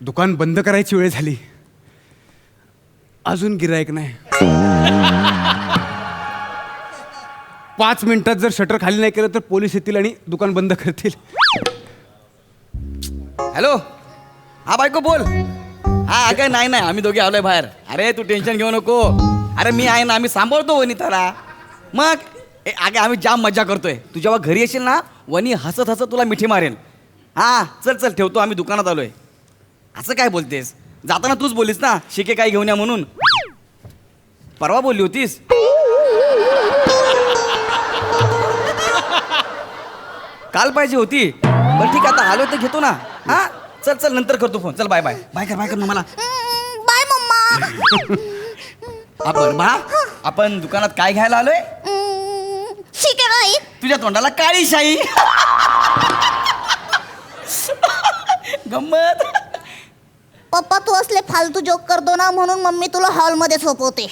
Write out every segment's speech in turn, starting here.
दुकान बंद करायची वेळ झाली, अजून गिरायक नाही. 5 मिनिटात जर शटर खाली नाही केलं तर पोलीस येतील आणि दुकान बंद करतील. हॅलो, हा बायको बोल. हा अगं नाही आम्ही दोघे आलोय बाहेर. अरे तू टेन्शन घेऊ नको. अरे मी आहे ना, आम्ही सांभाळतो वनिताला. मग अगं आम्ही जाम मजा करतोय. तू जेव्हा घरी येशील ना, वनी हसत हसत तुला मिठी मारेल. हा चल चल ठेवतो, आम्ही दुकानात आलोय. असं काय बोलतेस? जाताना तूच बोलीस ना शिके काय घेऊन या म्हणून. परवा बोलली होतीस. काल पाहिजे होती. बरं ठीक आहे, आता आलो तर घेतो ना. हा चल चल नंतर करतो फोन. चल बाय बाय. बाय कर मग मला. बाय मम्मा. आपण बा आपण दुकानात काय घ्यायला आलोय? शिके नाही. तुझ्या तोंडाला काळी शाई. गंमत. पप्पा तू असले फालतू जोक करतो ना, म्हणून मम्मी तुला हॉलमध्ये झोपवते.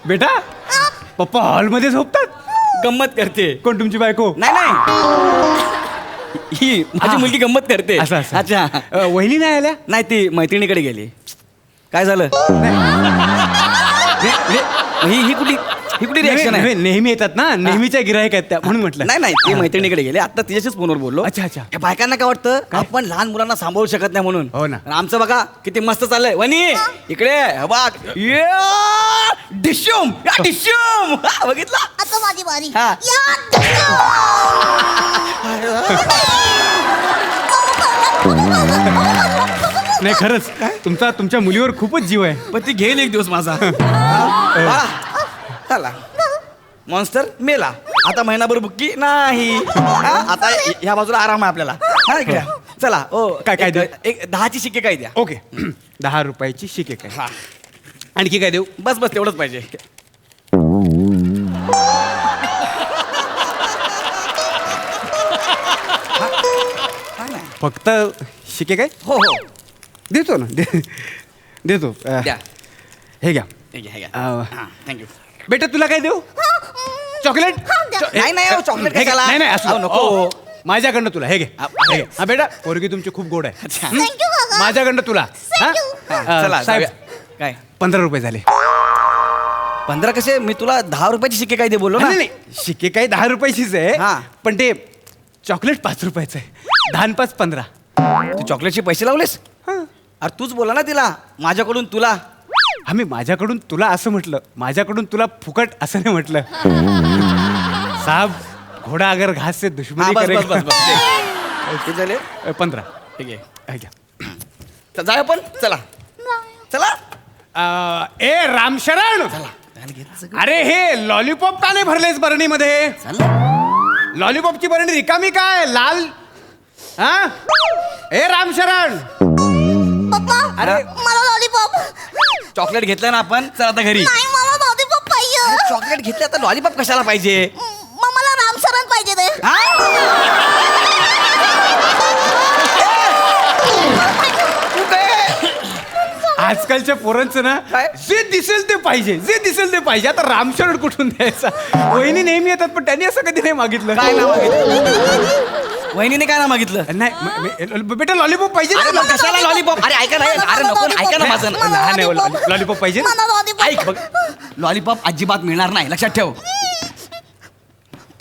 बेटा, पप्पा हॉलमध्ये झोपतात? गंमत करते. कोण तुमची बायको? नाही ही माझी मुलगी गंमत करते. असं असं. अच्छा. वहिनी नाही आल्या? नाही ती मैत्रिणीकडे गेली. काय झालं? ही कुठली रिॲक्शन आहे? नेहमी येतात ना, नेहमीच्या गिरायक आहेत त्या, म्हणून म्हटलं. नाही ती मैत्रिणीकडे गेली. आता तिच्याशीच फोनवर बोललो. अच्छा अच्छा. या बायकांना काय वाटतं आपण लहान मुलांना सांभाळू शकत नाही म्हणून. हो ना. आणि आमचं बघा किती मस्त चाललंय. वनी इकडे बघ. डिश्यूम डिश्यूम. बघितला? आता माझी बारी. हा. नाही खरंच तुमच्या मुलीवर खूपच जीव आहे. पण ती घेईल एक दिवस माझा. चला मॉन्स्टर मेला. आता महिनाभर बुक्की नाही. आता ह्या बाजूला आराम आहे आपल्याला. हा इकडे चला. ओ काय देऊ? एक 10ची शिक्के काय द्या. ओके. 10 रुपयाची शिके काय? हा. आणखी काय देऊ? बस तेवढंच पाहिजे. फक्त शिके काय? हो देतो ना. देतो. द्या. हे घ्या. थँक्यू. बेटा तुला काय देऊ? चॉकलेट? नाही चॉकलेट हे घे. कशाला? नाही असं नको. माझ्याकडनं तुला हे घे. हे घे. हा बेटा, पोरगी तुमची खूप गोड आहे. थँक्यू काका. माझ्याकडनं तुला. हा? चला साहेब, काय 15 रुपये झाले. 15 कसे? मी तुला 10 रुपयाची शिक्के काय दे बोललो ना. नाही शिके काय 10 रुपयाचीच आहे. हा. पण ते चॉकलेट 5 रुपयाचं आहे. 10 आणि 5 15. तू चॉकलेटचे पैसे लावलेस? अरे तूच बोला ना तिला माझ्याकडून तुला. आम्ही माझ्याकडून तुला असं म्हटलं, माझ्याकडून तुला फुकट असं नाही म्हटलं. साहब घोडा अगर घास से दुश्मनी करेगा. किती झाले? 15. ठीक आहे. हे घ्या. जाऊ आपण. चला चला. ए रामशरण, अरे हे लॉलीपॉप का नाही भरलेस बरणीमध्ये? लॉलीपॉपची बरणी रिकामी काय? लाल. हा ए रामशरण. पप्पा अरे. मला लॉलीपॉप. चॉकलेट घेतलं ना आपण. चल आता घरी. नाही मला लॉलीपॉप पाहिजे. चॉकलेट घेतलं आता लॉलीपॉप कशाला पाहिजे? मग मला रामशरण पाहिजे ते. आजकालच्या पोरांचं ना काय? जे दिसेल ते पाहिजे. आता रामशरण कुठून द्यायचा? वहिनी नेहमी येतात, पण त्यांनी असं कधी नाही मागितलं. काय ना मागितलं? वहिनीने काय ना मागितलं? नाही बेटा लॉलीपॉप पाहिजे. अरे मग कशाला लॉलीपॉप? अरे ऐका नाही. अरे नको ऐका ना माझं. लॉलीपॉप पाहिजे. मला लॉलीपॉप. ऐक बघ, लॉलीपॉप अजिबात मिळणार नाही, लक्षात ठेव.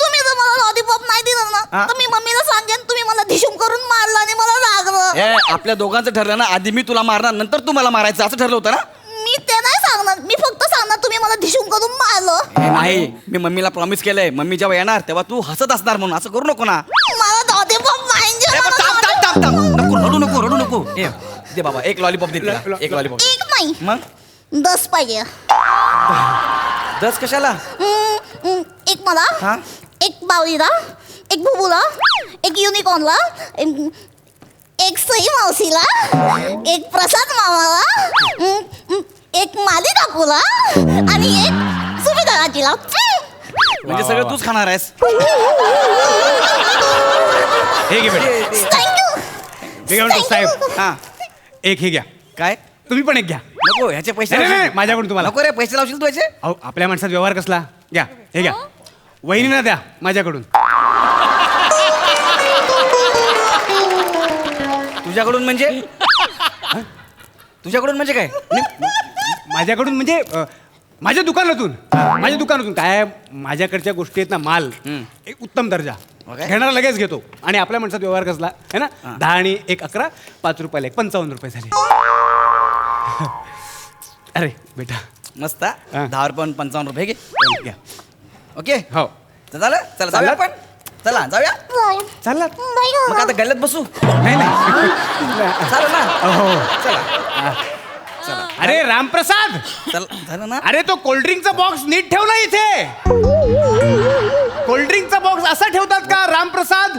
तुम्ही जर मला लॉलीपॉप नाही दिलं ना, तर मी मम्मीला सांगेन तुम्ही मला धिशूम करून मारलं आणि मला लागलं. आपल्या दोघांचं ठरलं ना, आधी मी तुला मारणार नंतर तू मला मारायचं, असं ठरलं होतं ना? मी ते नाही सांगणार. मी फक्त सांगणार तुम्ही मला धिशूम करून मारलं. नाही, मी मम्मीला प्रॉमिस केलंय, मम्मी जेव्हा येणार तेव्हा तू हसत असणार म्हणून. असं करू नको ना. मला लॉलीपॉप पाहिजे. नको रडू नको. दे बाबा एक लॉलीपॉप दे तिला. एक लॉलीपॉप. एक नाही मग 10 पाहिजे. 10 कशाला? एक मला, हा? एक बावलीला, एक बुबूला, एक युनिकॉर्नला, एक सई मावशीला, एक प्रसाद मामाला, एक माली काकूला आणि एक सुभेदाराजीला. म्हणजे सगळं तूच खाणार आहेस? हे घे बेटा. थँक्यू. साहेब हा. एक हे घ्या. काय? तुम्ही पण एक घ्या. नको ह्याचे पैसे. नाही, माझ्याकडून तुम्हाला. नको रे, पैसे लावशील तू याचे? अहो आपल्या माणसात व्यवहार कसला? घ्या हे घ्या. वहिनीना द्या माझ्याकडून. तुझ्याकडून म्हणजे तुझ्याकडून म्हणजे काय माझ्याकडून म्हणजे माझ्या दुकानातून काय माझ्याकडच्या गोष्टी आहेत ना, माल एक उत्तम दर्जा Okay. घेणारा लगेच घेतो. आणि आपल्या माणसात व्यवहार कसला आहे ना, 10 आणि 1 11 5 रुपयाला 1 55 रुपये झाले. अरे बेटा मस्त हा. 10 रुपये 55 रुपये घे घ्या. ओके हो तर झालं चला जाऊया आपण चला जाऊया चालला नाही ग. मग आता गल्ल्यात बसू नाही नाही चालेल ना हो. चला अरे रामप्रसाद, चल झालं ना अरे तो कोल्ड्रिंकचा बॉक्स नीट ठेव ना इथे. कोल्ड्रिंकचा बॉक्स असा ठेवतात का रामप्रसाद?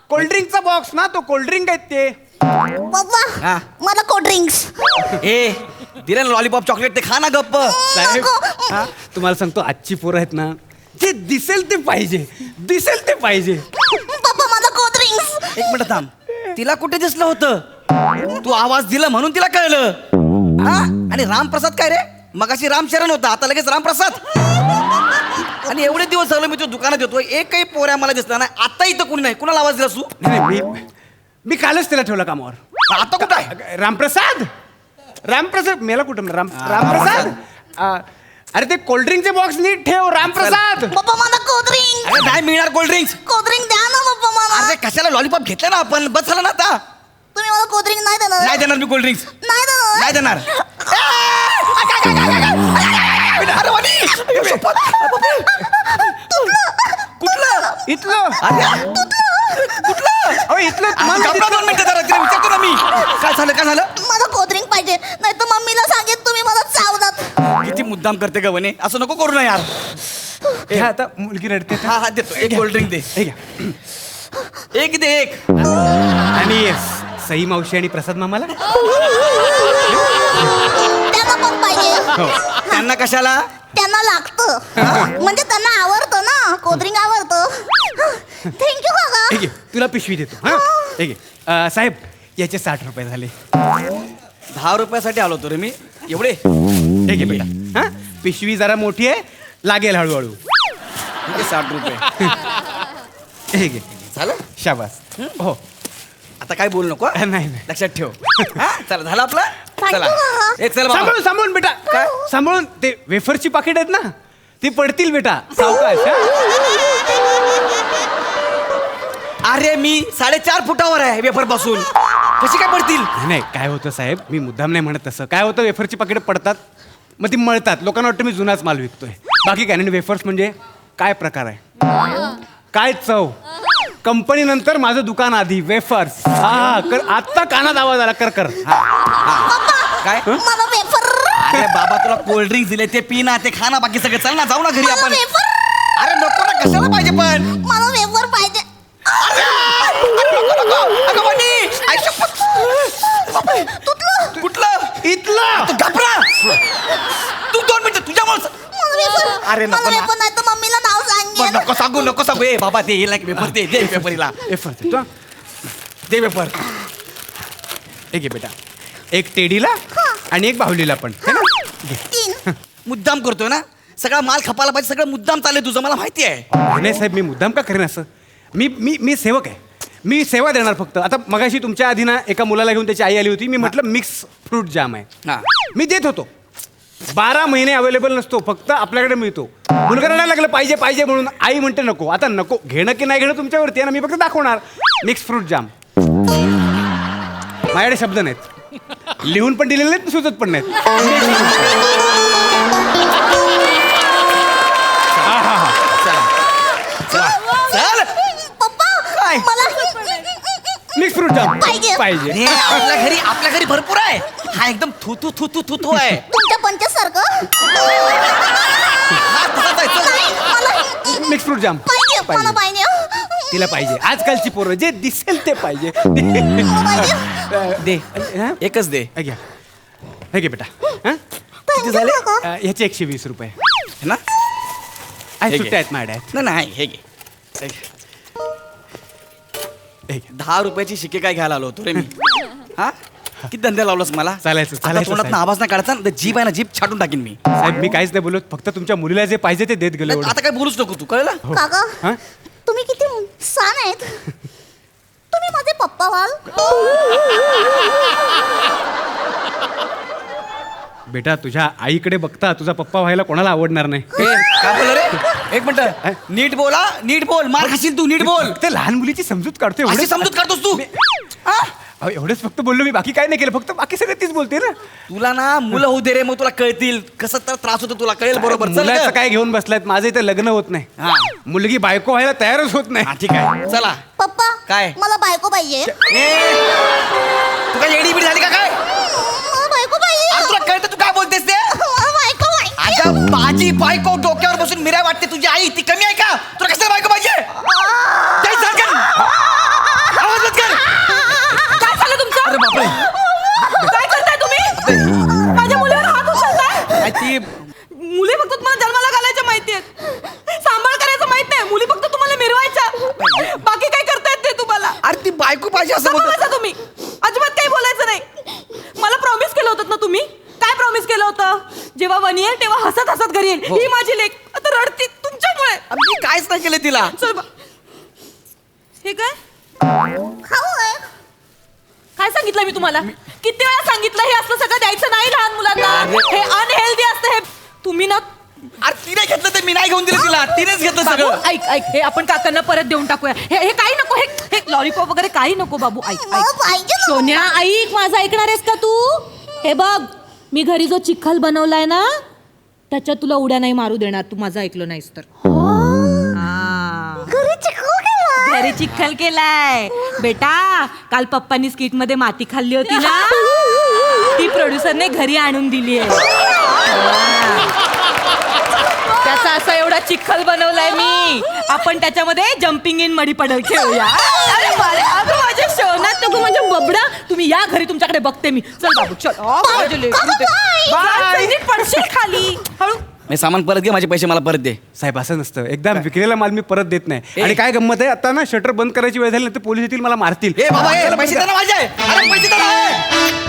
कोल्ड्रिंकचा बॉक्स ना, तो कोल्ड्रिंक आहेत ते. पप्पा हा. मला कोल्ड ड्रिंक्स. ए दिलं ना लॉलीपॉप चॉकलेट ते खा ना गप्प साहेब, हा, तुम्हाला सांगतो आजची पोरं आहेत ना, जे दिसेल ते पाहिजे, दिसेल ते पाहिजे. पप्पा मला कोल्ड ड्रिंक्स. एक मिनिट थांब तिला कुठे दिसलं होतं तू आवाज दिला म्हणून तिला कळलं हा आणि रामप्रसाद काय रे मगाशी रामचरण होता आता लगेच रामप्रसाद आणि एवढे दिवस झालं मी तो दुकानात येतोय एकही पोऱ्या मला दिसला नाही आता इथं कुणी नाही कुणाला आवाज दिला तू नाही नाही, मी कालच त्याला ठेवला कामावर. आता कुठं आहे रामप्रसाद, रामप्रसाद मेला कुठं रामप्रसाद. अरे ते कोल्ड्रिंकचे बॉक्स नीट ठेव रामप्रसाद. पप्पा मला कोल्ड ड्रिंक्स. अरे नाही मिळणार कोल्ड ड्रिंक्स कोल्ड ड्रिंक द्या ना पप्पा मला. अरे कशाला लॉलीपॉप घेतलं ना आपण बस झालं ना आता तुम्ही मला कोल्ड ड्रिंक नाही देणार. नाही देणार मी कोल्ड ड्रिंक्स नाही देणार. नाही देणार अरे वाणी! कुठलं इथलं कुठलं अहो इथलं तुम्हाला गप्पा 2 मिनिटं जरा तिला विचारतो ना मी काय झालं मला कोल्ड ड्रिंक पाहिजे नाही तर मम्मीला सांगेन तुम्ही मला चावलात. किती मुद्दाम करते का वने असं नको करू ना यार हे आता मुलगी रडते तर. हा हा देतो एक कोल्ड ड्रिंक दे हे घ्या. एक दे एक आणि सई मावशी आणि प्रसाद मामाला त्यांना पण पाहिजे. हो. त्यांना कशाला त्यांना लागतं म्हणजे त्यांना आवडतं ना कोल्ड ड्रिंक आवडतं. थँक्यू काका. हे घे, तुला पिशवी देतो. हा हे घे. साहेब याचे 60 रुपये झाले. 10 रुपयासाठी आलो होतो रे मी एवढे हे घे बेटा. हा पिशवी जरा मोठी आहे, लागेल हळूहळू. 60 रुपये हे घे. झालं शाबास. हो आता काय बोलू नको हा? नाही नाही. लक्षात ठेव हा चला झालं आपलं चला एक चल बाबा सांभाळून सांभाळून बेटा. काय? सांभाळून ते वेफरची पाकिट आहेत ना, ती पडतील बेटा. सावकाश. अरे मी 4.5 फुटावर आहे वेफर पासून कशी काय पडतील नाही नाही, काय होतं साहेब, मी मुद्दाम नाही म्हणत तसं. काय होतं, वेफरची पाकिटं पडतात, मग ती मळतात, लोकांना वाटतं मी जुनाच माल विकतोय. बाकी काय नाही. वेफर्स म्हणजे काय प्रकार आहे, काय चव. कंपनी नंतर माझं दुकान आधी. वेफर्स. हा कर. आत्ता कानात आवाज आला. कर कर. काय मला वेफर. अरे बाबा तुला कोल्ड ड्रिंक दिले ते पी ना ते खा ना बाकी सगळं चल ना जाऊ ना घरी मला आपण वेफर. अरे नको ना कशाला पाहिजे पण मला वेफर पाहिजे. अगं वाणी, आई शपथ. कुठलं इथलं तू घाबरा तू 2 मिनिटं तुझ्यामुळे मला वेफर. अरे नको मला ना. वेफर नाही तर मम्मीला नाव सांगेन. नको सांगू ए बाबा ते येईल ना पेपर दे पेपरीला वेफर देतो. दे पेपर हे घे बेटा. एक टेडीला आणि एक बाहुलीला पण. है ना? घे. 3. मुद्दाम करतोय ना सगळा माल खपायला पाहिजे सगळं मुद्दाम चाललंय तुझं मला माहिती आहे नाही साहेब, मी मुद्दाम का करेन असं. मी सेवक आहे. मी सेवा देणार फक्त. आता मगाशी तुमच्या आधी ना एका मुलाला घेऊन त्याची आई आली होती. मी म्हटलं मिक्स फ्रूट जाम आहे. हा. मी देत होतो. 12 महिने अवेलेबल नसतो, फक्त आपल्याकडे मिळतो. मुलगा रडायला लागलं पाहिजे पाहिजे म्हणून. आई म्हणते नको. आता नको, घेणं की नाही घेणं तुमच्यावरती आहे ना. मी फक्त दाखवणार मिक्स फ्रूट जाम. माझ्याकडे शब्द नाहीत, लिहून पण दिलेले नाहीत, सुचत पण नाहीत. चल पप्पा काय? मला मिक्स फ्रूट जाम पाहिजे. पाहिजे. हे आपल्या घरी भरपूर आहे हा एकदम थू आहे तुमच्या पंचासारखं. हा तसाच आहे, चल. नाही, मला मिक्स फ्रूट जाम पाहिजे. मला पाहिजे. तिला पाहिजे. आजकालची पोरं जे दिसेल ते पाहिजे. मला पाहिजे. दे हा? एकच दे हे घ्या. हे घे बेटा. हा? Thank you, झाले? काका. ह्याचे 120 रुपये. है ना आज हे घे. सुट्ट्या आहेत माझ्या. नाही हे घे हे घे. 10 रुपयाची शिके काय घ्यायला आलो होतो रे मी हा किती धंदे लावलास मला चालायचं, आता चालायचं, तोंडातनं साहेब. आवाज नाही काढायचा ना जीभ आहे ना जीभ छाटून टाकीन मी साहेब मी काहीच नाही बोलत, फक्त तुमच्या मुलीला जे पाहिजे ते देत गेलो एवढं. आता काय बोलूच नको तू कळलं हो. काका हा? तुम्ही किती छान आहेत. तुम्ही माझे पप्पा व्हाल? बेटा तुझ्या आईकडे बघता तुझा पप्पा व्हायला कोणाला आवडणार नाही. काय बोल रे? एक मिनिट, नीट बोला, नीट बोल, मार खाशील तू, नीट बोल. ते लहान मुलीची समजूत काढतोय अशी समजूत काढतोस तू? हा? अहो, एवढंच फक्त बोललो मी, बाकी काय नाही केलं, फक्त बाकी सगळं तीच बोलते ना. तुला ना मुलं होऊ दे रे, मग तुला कळतील कसं तर त्रास होतो, तुला कळेल बरोबर. चल मुलाचं ग. काय घेऊन बसलायत, माझं इथं लग्न होत नाही. हा. मुलगी बायको व्हायला तयारच होत नाही. हा, ठीक आहे, चला. पप्पा काय? मला बायको पाहिजे. तू काय एडी बिडी झाली का काय? मला बायको पाहिजे. अरे तुला कळतं तू काय बोलतेस ते? मला बायको पाहिजे. अगं माझी बायको डोक्यावर बसून मिराय वाटते, तुझी आई ती कमी आहे का? तुला कसं बायको पाहिजे? काय झालं? आवाज बंद कर. काय झालं तुमचं? अरे बापरे. काय करताय तुम्ही? माझ्या मुलीवर हात उचलताय? काय ती मुली फक्त तुम्हाला जन्माला घालायच्या माहितीयेत, सांभाळ करायचं माहित नाही. मुली फक्त तुम्हाला मिरवायच्या, बाकी काय करता येत ते तुम्हाला. अरे ती बायको पाहिजे असं गप्प बोलतो. बसा तुम्ही, अजिबात काही बोलायचं नाही. मला प्रॉमिस केलं होतं ना तुम्ही. काय प्रॉमिस केलं होतं? जेव्हा वन येईल तेव्हा हसत हसत घरी येईल. हो. ही माझी लेक आता रडती तुमच्यामुळे. मी काहीच नाही केलं तिला. चल बा. हे काय खाऊ आहे. काय सांगितलं मी तुम्हाला? किती वेळा सांगितलं हे असलं सगळं द्यायचं नाही लहान मुलांना. हे अनहेल्दी असतं. हे तुम्ही ना अरे तिने घेतलं तर मी नाही घेऊन दिलं तिला, तिनेच घेतलं बाबू सगळं. ऐक ऐक, हे आपण काकांना परत देऊन टाकूया. हे हे काही नको, हे लॉलीपॉप वगैरे काही नको बाबू. ऐक मला ऐक पाहिजे ना. सोन्या, ऐक माझं ऐकणार आहेस का तू? हे बघ, मी घरी जो चिखल बनवलाय ना त्याच्यात तुला उड्या नाही मारू देणार, तू माझं ऐकलं नाहीस तर. हा. घरी चिखल केला. घरी चिखल केलाय बेटा. काल पप्पांनी स्किट मध्ये माती खाल्ली होती ना, ती प्रोड्युसरने घरी आणून दिली आहे. त्याचा असा एवढा चिखल बनवलाय मी. आपण त्याच्यामध्ये जम्पिंग इन मडी पडल खेळूया. अरे बारे, अगं माझ्या शोनात नको म्हणजे बबडा. तुम्ही या घरी, तुमच्याकडे बघते मी. चल बाबू चल. माझे लेकरू ते. बाय. नीट पडशील खाली. हळू. मी सामान परत घे, माझे पैसे मला परत दे. साहेब असं नसतं, एकदा विकलेला माल मी परत देत नाही. आणि काय गंमत आहे, आता ना शटर बंद करायची वेळ झाली ना तर पोलीस येतील, मला मारतील. ए बाबा, ए पैसे दे ना माझे. अरे पैसे दे ना.